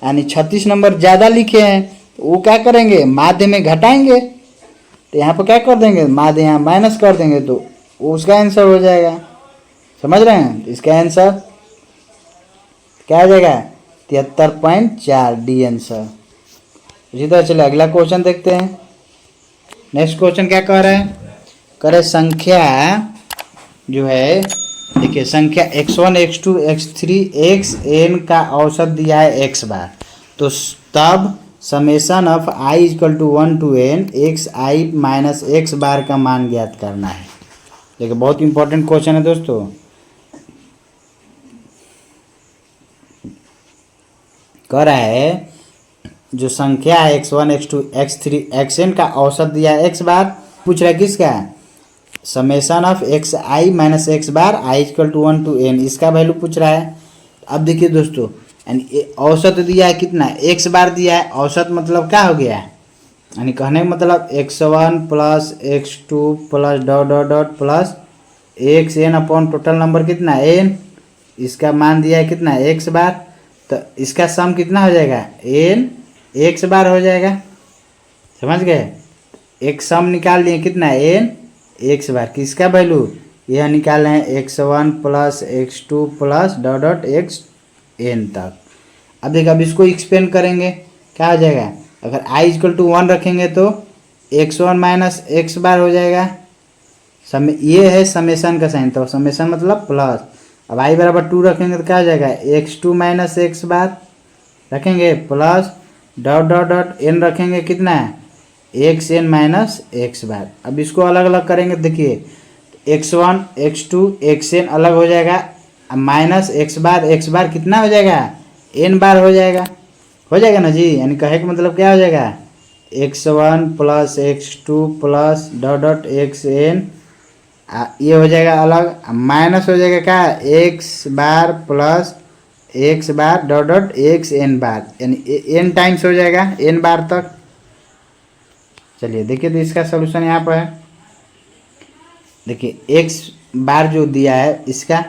यानी 36 नंबर ज़्यादा लिखे हैं, तो वो क्या करेंगे माध्य में घटाएंगे, तो यहाँ पर क्या कर देंगे माध्य यहाँ माइनस कर देंगे, तो वो उसका आंसर हो जाएगा। समझ रहे हैं, इसका आंसर क्या आ जाएगा 73.4 डी आंसर। इसी तरह चलिए अगला क्वेश्चन देखते हैं। नेक्स्ट क्वेश्चन क्या कह रहा है, कह रहे संख्या जो है, देखिए संख्या x1 x2 x3 xn का औसत दिया है x बार, तो तब summation of i equal to 1 to n x i minus x bar का मान ज्ञात करना है। देखिए बहुत इंपॉर्टेंट क्वेश्चन है दोस्तों। कह रहा है जो संख्या है x1 x2 x3 xn का औसत दिया है x बार, पूछ रहा है किसका, summation of x i minus x bar i equal to 1 to n, इसका वैल्यू पूछ रहा है। अब देखिए दोस्तों, यानी औसत दिया है कितना, एक्स बार दिया है, औसत मतलब क्या हो गया, यानी कहने का मतलब x1 plus x2 plus dot dot dot plus xn upon total number कितना n, इसका मान दिया है कितना x बार, तो इसका सम कितना हो जाएगा n x बार हो जाएगा। समझ गए, एक सम निकाल लिए कितना n x बार, किसका वैल्यू यह निकाल रहे हैं x1 plus x2 plus dot dot xn तक। अब देखिए अब इसको एक्सपेंड करेंगे क्या हो जाएगा, अगर i इक्वल टू 1 रखेंगे तो x1 माइनस x बार हो जाएगा। ये है समेशन का साइन, तो समेशन मतलब प्लस, अब i बराबर 2 रखेंगे तो क्या हो जाएगा x2 माइनस x बार रखेंगे plus dot dot dot n रखेंगे कितना है xn माइनस x बार। अब इसको अलग अलग करेंगे, देखिए x1 x2 xn अलग हो जाएगा, अब माइनस x बार कितना हो जाएगा n बार हो जाएगा ना जी। यानी कहे का मतलब क्या हो जाएगा x1 plus x2 plus dot dot xn, ये हो जाएगा अलग, माइनस हो जाएगा क्या x bar plus x bar dot dot xn bar, यानी n टाइम्स हो जाएगा n बार तक। चलिए देखिए तो इसका सलूशन यहाँ पर है, देखिए x बार जो दिया है इसका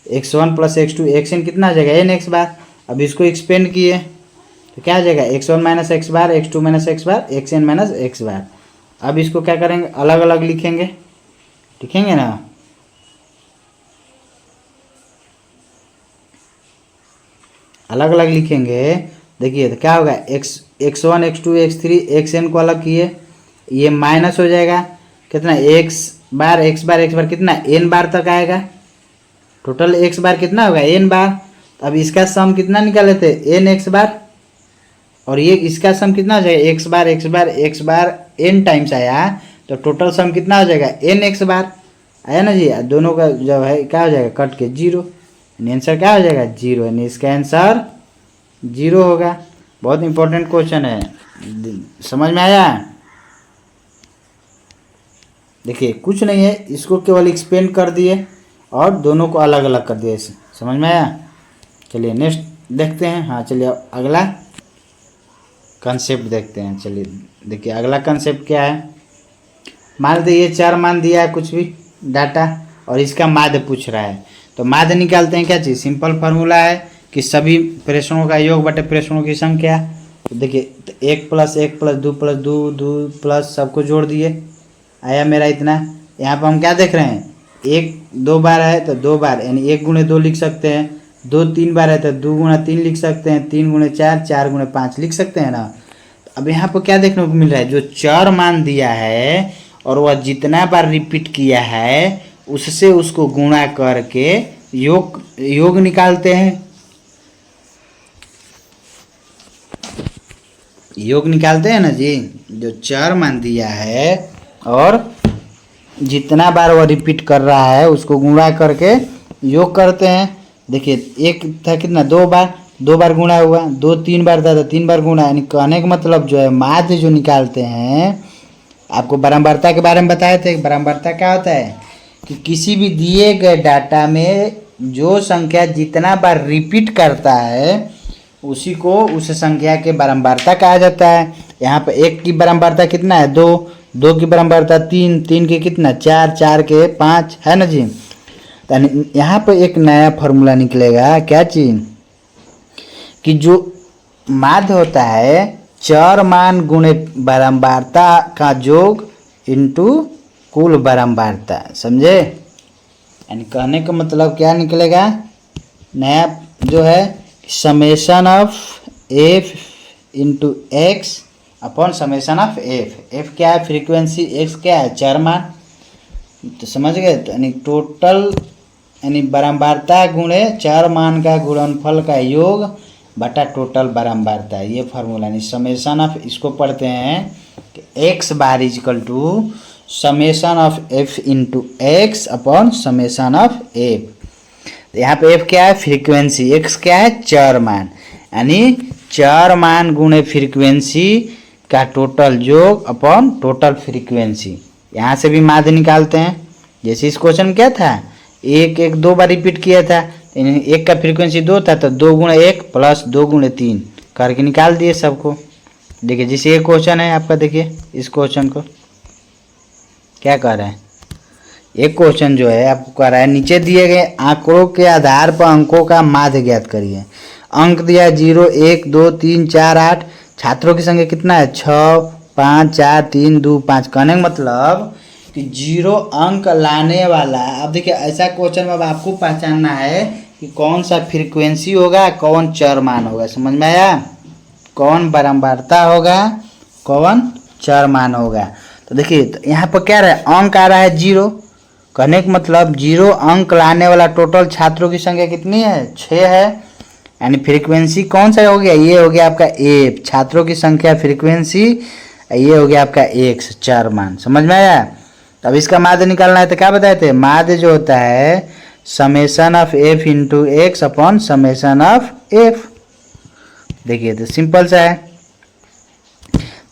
x1 प्लस x2 xn कितना आ जाएगा n x बार। अब इसको एक्सपेंड किए तो क्या आ जाएगा x1 माइनस x बार x2 माइनस x बार xn माइनस x बार। अब इसको क्या करेंगे अलग अलग लिखेंगे ना, अलग अलग लिखेंगे। देखिए तो क्या होगा x1 x2 x3 xn को अलग किए, ये माइनस हो जाएगा कितना x बार कितना n बार तक आएगा, टोटल x बार कितना होगा n बार। अब इसका सम कितना निकाले थे n x बार, और ये इसका सम कितना हो जाएगा x बार n टाइम्स आया, तो टोटल सम कितना हो जाएगा n x बार आया ना जी। दोनों का जब है क्या हो जाएगा कट के 0, आंसर क्या हो जाएगा 0, यानी इसका आंसर 0 होगा। बहुत इंपॉर्टेंट क्वेश्चन है, समझ में आया। देखिए कुछ नहीं है, इसको केवल एक्सपेंड कर दिए और दोनों को अलग अलग कर दिए, इसे समझ में आया। चलिए नेक्स्ट देखते हैं। हाँ चलिए अगला कंसेप्ट देखते हैं। चलिए देखिए अगला कंसेप्ट क्या है, मान लीजिए ये 4 मान दिया है कुछ भी डाटा और इसका माध्य पूछ रहा है, तो माध्य निकालते हैं क्या चीज़, सिंपल फार्मूला है कि सभी प्रेषणों का योग बटे प्रेषणों की संख्या। तो देखिए तो 1 प्लस 1 प्लस 2 प्लस 2 2 प्लस सबको जोड़ दिए, आया मेरा इतना। यहाँ पर हम क्या देख रहे हैं 1 2 बार है तो 2 बार, यानी 1 गुणे 2 लिख सकते हैं, 2 3 बार है तो 2 गुणा 3 लिख सकते हैं, 3 गुणे 4 4 गुणे 5 लिख सकते हैं ना। अब यहाँ पर क्या देखने को मिल रहा है, जो 4 मान दिया है और वह जितना बार रिपीट किया है उससे उसको गुणा करके योग निकालते हैं, योग निकालते हैं ना जी। जो चर मान दिया है और जितना बार वो रिपीट कर रहा है उसको गुणा करके योग करते हैं। देखिए एक था कितना, 2 बार, 2 बार गुणा हुआ, 2 3 बार था तो 3 बार गुणा, यानी कहने का मतलब जो है माध्य जो निकालते हैं, आपको बारंबारता के बारे में बताए थे। बारंबारता क्या होता है कि किसी भी दिए गए डाटा में जो संख्या जितना बार रिपीट करता है उसी को उस संख्या के बारंबारता कहा जाता है। यहाँ पे 1 की बारंबारता कितना है, 2, 2 की बारंबारता 3, 3 के कितना, 4, 4 के 5, है ना जी। यानी यहाँ पे एक नया फॉर्मूला निकलेगा, क्या चीज, कि जो माध्य होता है चर मान गुणे बारंबारता का योग इंटू कुल बारंबारता, समझे। यानी कहने का मतलब क्या निकलेगा, नया जो है summation of f into x upon summation of F. F क्या है, फ्रीक्वेंसी, एक्स क्या है, चर मान, तो समझ गए। तो यानी टोटल यानी बारंबारता गुणे चर मान का गुणनफल का योग बटा टोटल बारंबारता, ये फार्मूला। यानी समेशन ऑफ, इसको पढ़ते हैं कि x bar equal to summation of f into x upon summation of f. तो यहाँ पे एफ क्या है, फ्रीक्वेंसी, एक्स क्या है, चर मान, यानी चर मान गुणे फ्रीक्वेंसी का टोटल योग अपॉन टोटल फ्रीक्वेंसी। यहाँ से भी माध्य निकालते हैं, जैसे इस क्वेश्चन में क्या था, 1 1 2 बार रिपीट किया था, एक का फ्रीक्वेंसी 2 था तो 2 गुणे 1 प्लस 2 गुणे 3 करके निकाल दिए सबको। देखिए जैसे ये क्वेश्चन है आपका, देखिए इस क्वेश्चन को क्या कह रहा है, एक क्वेश्चन जो है आपको कह रहा है नीचे दिए गए आंकड़ों के आधार पर अंकों का माध्य ज्ञात करिए। अंक दिया है 0 1 2 3 4 8, छात्रों की संख्या कितना है, 6 5 4 3 2 5। कहने का मतलब कि 0 अंक लाने वाला, अब देखिए ऐसा क्वेश्चन में अब आपको पहचानना है कि कौन सा फ्रीक्वेंसी होगा, कौन चर मान होगा, समझ में आया, कौन बारंबारता होगा, कौन चर मान होगा। तो देखिए तो यहाँ पर क्या रहा है, अंक आ रहा है 0, कहने का मतलब 0 अंक लाने वाला टोटल छात्रों की संख्या कितनी है, 6 है। यानी फ्रीक्वेंसी कौन सा हो गया, ये हो गया आपका एफ, छात्रों की संख्या फ्रीक्वेंसी, ये हो गया आपका एक्स चर मान, समझ में आया। अब इसका माध्य निकालना है तो क्या बताए थे, माध्य जो होता है summation of f into x upon summation of F. देखिए तो सिंपल सा है,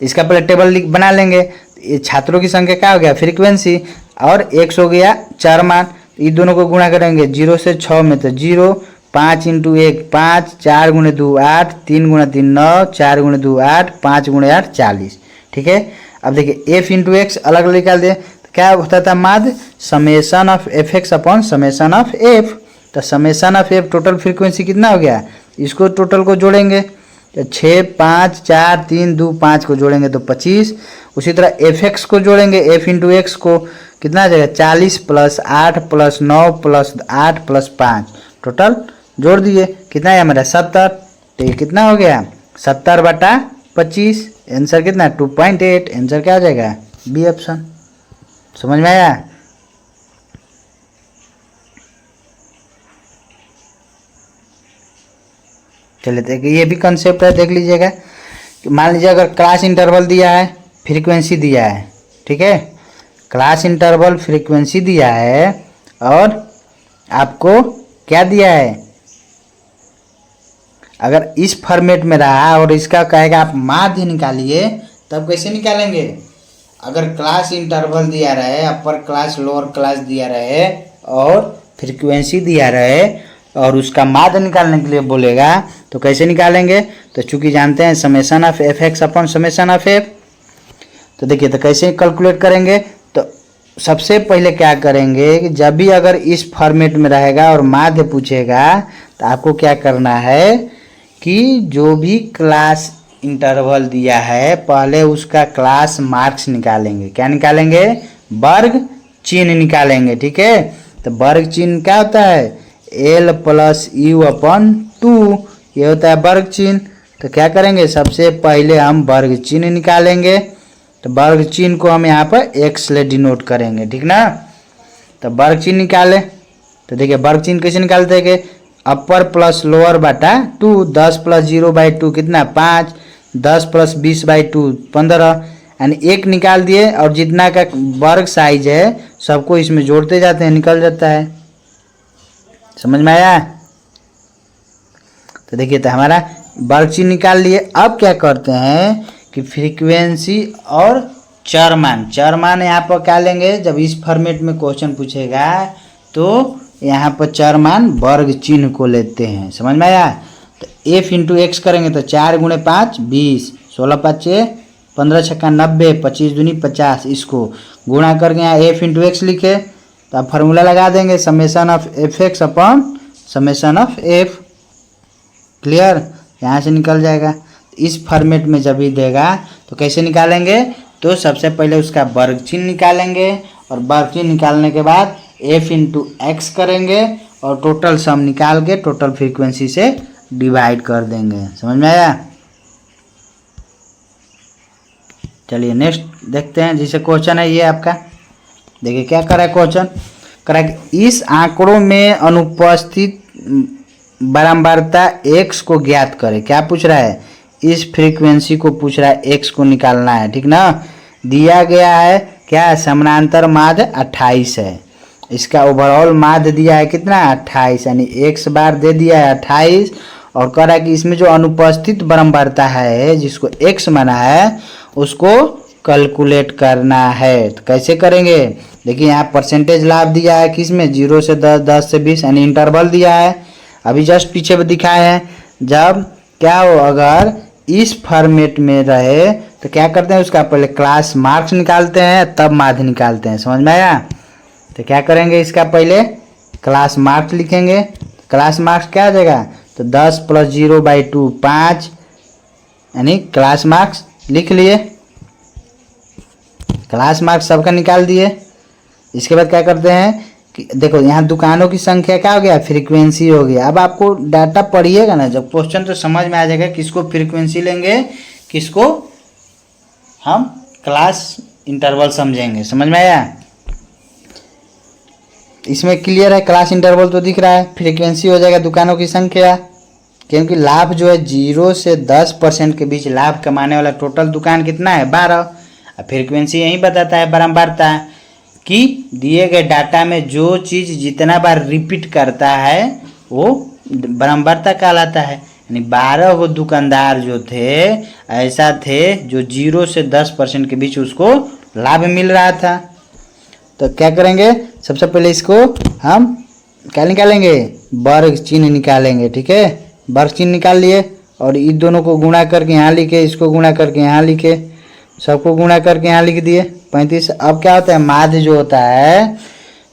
इसका पहले टेबल बना लेंगे। ये छात्रों की संख्या क्या हो गया, फ्रीक्वेंसी, और एक्स हो गया चर मान, ये दोनों को गुणा करेंगे 0 से 6 में तो 0, 5 इंटू 1 5, 4 गुणे 2 8, 3 गुणे 3 9, 4 गुणे 2 8, 5 गुणे 8 40, ठीक है। अब देखिए एफ इंटू एक्स अलग अलग निकाल दिए तो क्या होता था, माध्य summation of f x upon summation of f. तो summation of f total frequency कितना हो गया, इसको टोटल को जोड़ेंगे तो 6 5 4 3 2 5 को जोड़ेंगे तो 25। उसी तरह एफ एक्स को जोड़ेंगे, एफ इंटू एक्स को कितना आ जाएगा, 40 plus 8 plus 9 plus 8 plus 5, total जोड़ दिए कितना है हमारा 70। तो ये कितना हो गया 70 बटा 25, आंसर कितना 2.8, आंसर क्या आ जाएगा, बी ऑप्शन। समझ में आया। चलिए देखिए ये भी कंसेप्ट है, देख लीजिएगा। मान लीजिए अगर क्लास इंटरवल दिया है, फ्रीक्वेंसी दिया है, ठीक है, क्लास इंटरवल फ्रीक्वेंसी दिया है और आपको क्या दिया है, अगर इस फॉर्मेट में रहा और इसका कहेगा आप माध्य निकालिए, तब कैसे निकालेंगे। अगर क्लास इंटरवल दिया रहे, अपर क्लास लोअर क्लास दिया रहे और फ्रीक्वेंसी दिया रहे और उसका माध्य निकालने के लिए बोलेगा तो कैसे निकालेंगे। तो चूंकि जानते हैं summation of f x upon summation of f, तो देखिए तो कैसे कैलकुलेट करेंगे। तो सबसे पहले क्या करेंगे कि जब भी अगर इस फॉर्मेट में रहेगा और माध्य पूछेगा तो आपको क्या करना है कि जो भी क्लास इंटरवल दिया है पहले उसका क्लास मार्क्स निकालेंगे। क्या निकालेंगे, वर्ग चिन्ह निकालेंगे, ठीक है। तो वर्ग चिन्ह क्या होता है, एल प्लस यू अपॉन 2, ये होता है वर्ग चिन्ह। तो क्या करेंगे, सबसे पहले हम वर्ग चिन्ह निकालेंगे। तो वर्ग चिन्ह को हम यहाँ पर एक्स ले डिनोट करेंगे, ठीक ना। तो वर्ग चिन्ह निकाले, तो देखिए वर्ग चिन्ह कैसे निकालते हैं कि अपर प्लस लोअर बटा 2, 10 प्लस 0/2 कितना 5, 10 प्लस 20/2 15, यानी 1 निकाल दिए और जितना का वर्ग साइज है सबको इसमें जोड़ते जाते हैं, निकल जाता है। समझ में आया? तो देखिए तो हमारा वर्ग चिन्ह निकाल लिए। अब क्या करते हैं कि फ्रीक्वेंसी और चर मान यहाँ पर क्या लेंगे, जब इस फॉर्मेट में क्वेश्चन पूछेगा तो यहाँ पर चर मान वर्ग चिन्ह को लेते हैं। समझ में आया? तो f इंटू एक्स करेंगे तो 4 गुणे 5 20, 16 5 15 छक्का 90, 25 दूनी 50, इसको गुणा करके यहाँ f इंटू एक्स लिखे तो आप फार्मूला लगा देंगे summation of f x upon summation of F. Clear? यहाँ से निकल जाएगा। इस फॉर्मेट में जब भी देगा तो कैसे निकालेंगे, तो सबसे पहले उसका वर्ग चिन्ह निकालेंगे और वर्ग चिन्ह निकालने के बाद f इंटू एक्स करेंगे और टोटल सम निकाल के टोटल फ्रीक्वेंसी से डिवाइड कर देंगे। समझ में आया? चलिए नेक्स्ट देखते हैं। जैसे क्वेश्चन है ये आपका, देखिए क्या करा है क्वेश्चन, करा इस आंकड़ों में अनुपस्थित बारंबारता x को ज्ञात करें। क्या पूछ रहा है, इस फ्रीक्वेंसी को पूछ रहा है, x को निकालना है, ठीक ना। दिया गया है क्या, समानांतर माध्य 28 है, इसका ओवरऑल माध्य दिया है कितना 28, यानी x बार दे दिया है 28 और कह रहा है कि इसमें जो अनुपस्थित बारंबारता है जिसको x माना है उसको कैलकुलेट करना है। तो कैसे करेंगे, देखिए यहाँ परसेंटेज लाभ दिया है किसमें, 0 से 10, 10 से 20, यानी इंटरवल दिया है। अभी जस्ट पीछे भी दिखाए हैं, जब क्या हो अगर इस फॉर्मेट में रहे तो क्या करते हैं, उसका पहले क्लास मार्क्स निकालते हैं तब माध्य निकालते हैं। समझ में आया? तो क्या करेंगे, इसका पहले क्लास मार्क्स लिखेंगे। क्लास मार्क्स क्या आ जाएगा, तो 10 प्लस 0/2 5, यानी क्लास मार्क्स लिख लिए। क्लास मार्क्स सबका निकाल दिए। इसके बाद क्या करते हैं कि देखो यहाँ दुकानों की संख्या क्या हो गया, फ्रीक्वेंसी हो गया। अब आपको डाटा पढ़िएगा ना जब क्वेश्चन तो समझ में आ जाएगा किसको फ्रीक्वेंसी लेंगे, किसको हम क्लास इंटरवल समझेंगे। समझ में आया? इसमें क्लियर है, क्लास इंटरवल तो दिख रहा है, फ्रीक्वेंसी हो जाएगा दुकानों की संख्या, क्योंकि लाभ जो है 0 से 10% के बीच लाभ कमाने वाला टोटल दुकान कितना है 12। अब फ्रीक्वेंसी यही बताता है बारंबारता कि दिए गए डाटा में जो चीज़ जितना बार रिपीट करता है वो बारंबारता कहलाता है। यानी 12 वो दुकानदार जो थे ऐसा थे जो 0 से 10% के बीच उसको लाभ मिल रहा था। तो क्या करेंगे, सबसे पहले इसको हम क्या निकालेंगे, वर्ग चिन्ह निकालेंगे। ठीक है, वर्ग चिन्ह निकाल लिए और इन दोनों को गुणा करके यहाँ लिखे, इसको गुणा करके यहाँ लिखे, सबको गुणा करके यहाँ लिख दिए 35। अब क्या होता है, माध्य जो होता है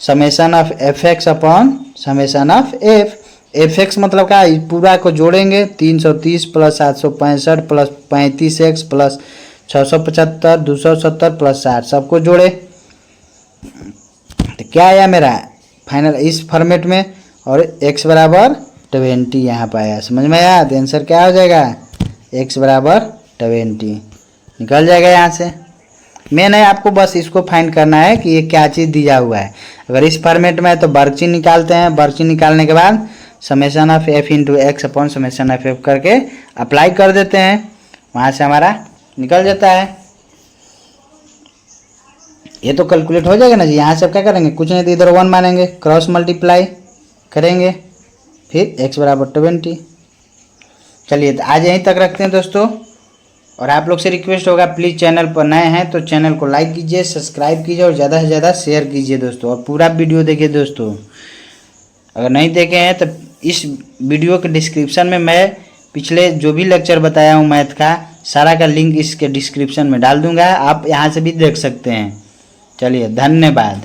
summation of f x upon summation of F. F x मतलब क्या, पूरा को जोड़ेंगे 330 plus 765 plus 35x plus 675 270 plus 60 सबको जोड़े तो क्या आया मेरा फाइनल इस फॉर्मेट में, और x बराबर 20 यहाँ पर आया। समझ में आया? तो आंसर क्या हो जाएगा, x बराबर 20 निकल जाएगा यहाँ से। मेन है आपको बस इसको फाइंड करना है कि ये क्या चीज़ दिया हुआ है। अगर इस फॉर्मेट में है तो वर्ग चिन्ह निकालते हैं, वर्ग चिन्ह निकालने के बाद summation of f into x upon summation of F करके अप्लाई कर देते हैं, वहाँ से हमारा निकल जाता है। ये तो कैलकुलेट हो जाएगा ना जी। यहाँ से क्या करेंगे, कुछ नहीं तो इधर 1 मानेंगे, क्रॉस मल्टीप्लाई करेंगे, फिर x बराबर 20। चलिए तो आज यहीं तक रखते हैं दोस्तों, और आप लोग से रिक्वेस्ट होगा प्लीज़ चैनल पर नए हैं तो चैनल को लाइक कीजिए, सब्सक्राइब कीजिए और ज़्यादा से ज़्यादा शेयर कीजिए दोस्तों, और पूरा वीडियो देखिए दोस्तों। अगर नहीं देखे हैं तो इस वीडियो के डिस्क्रिप्शन में मैं पिछले जो भी लेक्चर बताया हूँ मैथ का सारा का लिंक इसके डिस्क्रिप्शन में डाल दूँगा, आप यहाँ से भी देख सकते हैं। चलिए धन्यवाद।